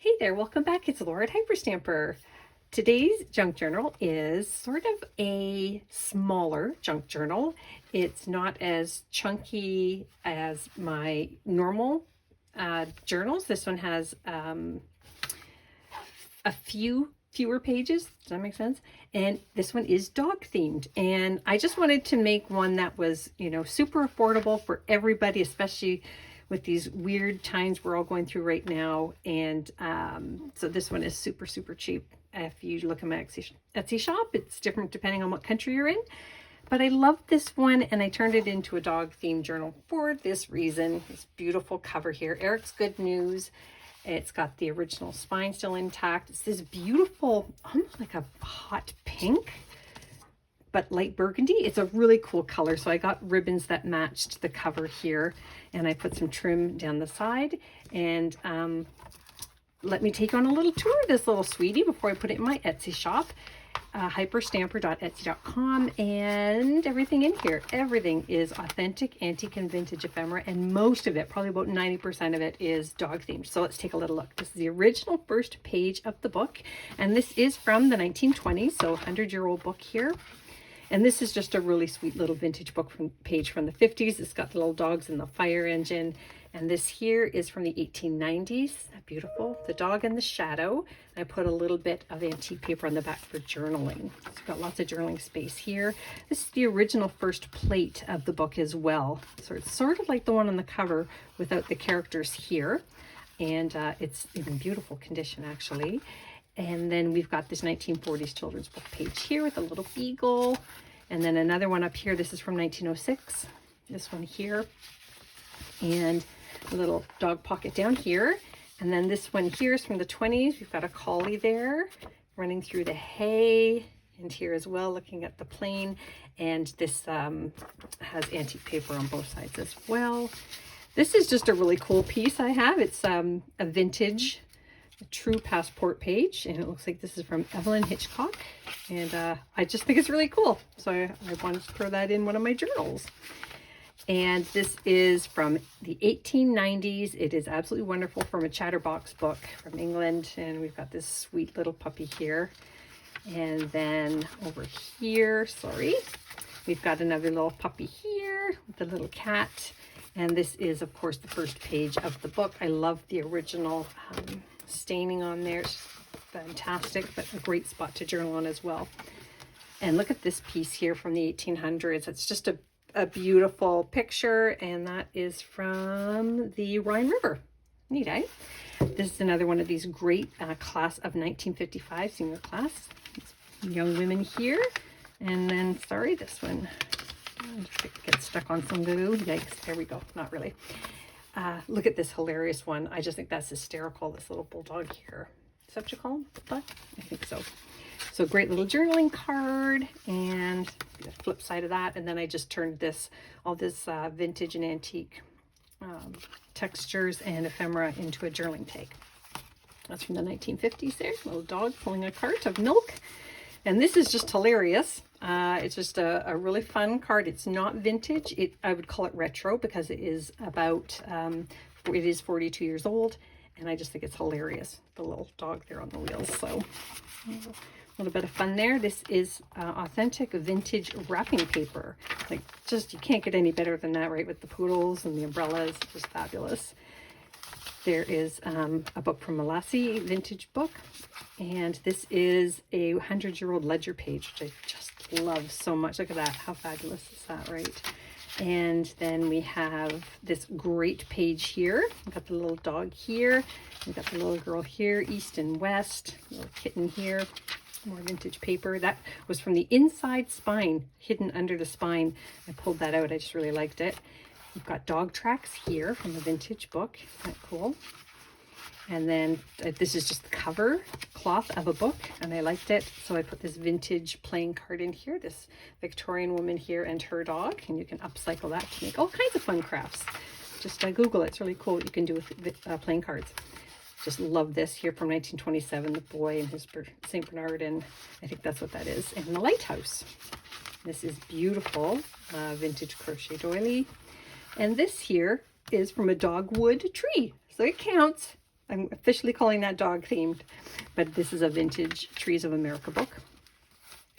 Hey there, welcome back. It's Laura at Hyperstamper. Today's junk journal is sort of a smaller junk journal. It's not as chunky as my normal journals. This one has a fewer pages. Does that make sense? And this one is dog themed. And I just wanted to make one that was, super affordable for everybody, especially with these weird times we're all going through right now. And so this one is super, super cheap. If you look at my Etsy shop, it's different depending on what country you're in. But I love this one, and I turned it into a dog themed journal for this reason. This beautiful cover here, Eric's Good News. It's got the original spine still intact. It's this beautiful, almost like a hot pink, but light burgundy. It's a really cool color. So I got ribbons that matched the cover here, and I put some trim down the side. And let me take you on a little tour of this little sweetie before I put it in my Etsy shop. Hyperstamper.etsy.com, and everything in here, everything is authentic, antique, and vintage ephemera, and most of it, probably about 90% of it, is dog themed. So let's take a little look. This is the original first page of the book, and this is from the 1920s, so 100-year-old book here. And this is just a really sweet little vintage book page from the 50s. It's got the little dogs and the fire engine. And this here is from the 1890s. Beautiful. The dog in the shadow. I put a little bit of antique paper on the back for journaling. It's got lots of journaling space here. This is the original first plate of the book as well. So it's sort of like the one on the cover without the characters here. And it's in beautiful condition, actually. And then we've got this 1940s children's book page here with a little beagle. And then another one up here. This is from 1906. This one here. And a little dog pocket down here. And then this one here is from the 20s. We've got a collie there running through the hay. And here as well, looking at the plane. And this has antique paper on both sides as well. This is just a really cool piece I have. It's a vintage true passport page, and it looks like this is from Evelyn Hitchcock, and I just think it's really cool, so I wanted to throw that in one of my journals. And this is from the 1890s. It is absolutely wonderful, from a Chatterbox book from England, and we've got this sweet little puppy here. And then over here, we've got another little puppy here with a little cat, and this is of course the first page of the book. I love the original staining on there. It's fantastic, but a great spot to journal on as well. And look at this piece here from the 1800s. It's just a beautiful picture, and that is from the Rhine River. Neat, eh? This is another one of these great class of 1955 senior class. Young women here. And then, this one gets stuck on some glue. Yikes, there we go. Not really. Look at this hilarious one. I just think that's hysterical, this little bulldog here. Is that what you call him? Bulldog? I think so. So great little journaling card, and the flip side of that. And then I just turned all this vintage and antique textures and ephemera into a journaling tag. That's from the 1950s there. Little dog pulling a cart of milk. And this is just hilarious. It's just a really fun card. It's not vintage. I would call it retro because it is it is 42 years old. And I just think it's hilarious. The little dog there on the wheels. So a little bit of fun there. This is authentic vintage wrapping paper. Like, just, you can't get any better than that, right? With the poodles and the umbrellas, just fabulous. There is a book from Malassi, vintage book, and this is a 100-year-old ledger page, which I just love so much. Look at that, how fabulous is that, right? And then we have this great page here. We've got the little dog here, we've got the little girl here, east and west, little kitten here, more vintage paper. That was from the inside spine, hidden under the spine. I pulled that out, I just really liked it. We've got dog tracks here from a vintage book. Isn't that cool? And then this is just the cover cloth of a book, and I liked it. So I put this vintage playing card in here, this Victorian woman here and her dog, and you can upcycle that to make all kinds of fun crafts. Just Google it. It's really cool what you can do with playing cards. Just love this here from 1927, the boy and his St. Bernard, and I think that's what that is. And the lighthouse. This is beautiful vintage crochet doily. And this here is from a dogwood tree, so it counts. I'm officially calling that dog themed, but this is a vintage Trees of America book.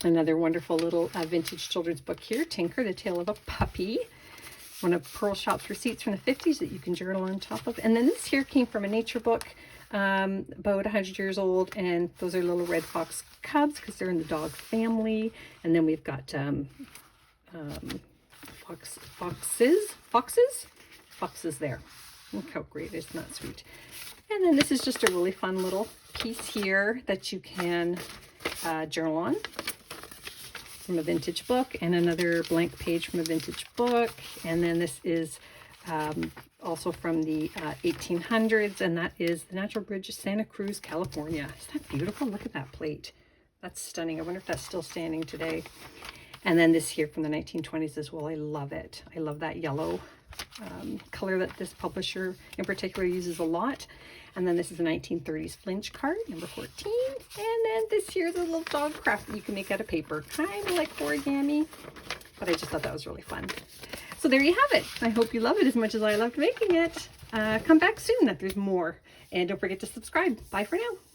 Another wonderful little vintage children's book here, Tinker, The Tale of a Puppy. One of Pearl Shop's receipts from the 50s that you can journal on top of. And then this here came from a nature book, about 100 years old, and those are little red fox cubs because they're in the dog family. And then we've got foxes there. Look how great, isn't that sweet? And then this is just a really fun little piece here that you can journal on from a vintage book, and another blank page from a vintage book. And then this is also from the 1800s, and that is the Natural Bridge of Santa Cruz, California. Isn't that beautiful? Look at that plate. That's stunning. I wonder if that's still standing today. And then this here from the 1920s as well. I love it. I love that yellow color that this publisher in particular uses a lot. And then this is a 1930s flinch card, number 14. And then this here's a little dog craft that you can make out of paper, kind of like origami, but I just thought that was really fun. So there you have it. I hope you love it as much as I loved making it. Come back soon if there's more. And don't forget to subscribe. Bye for now.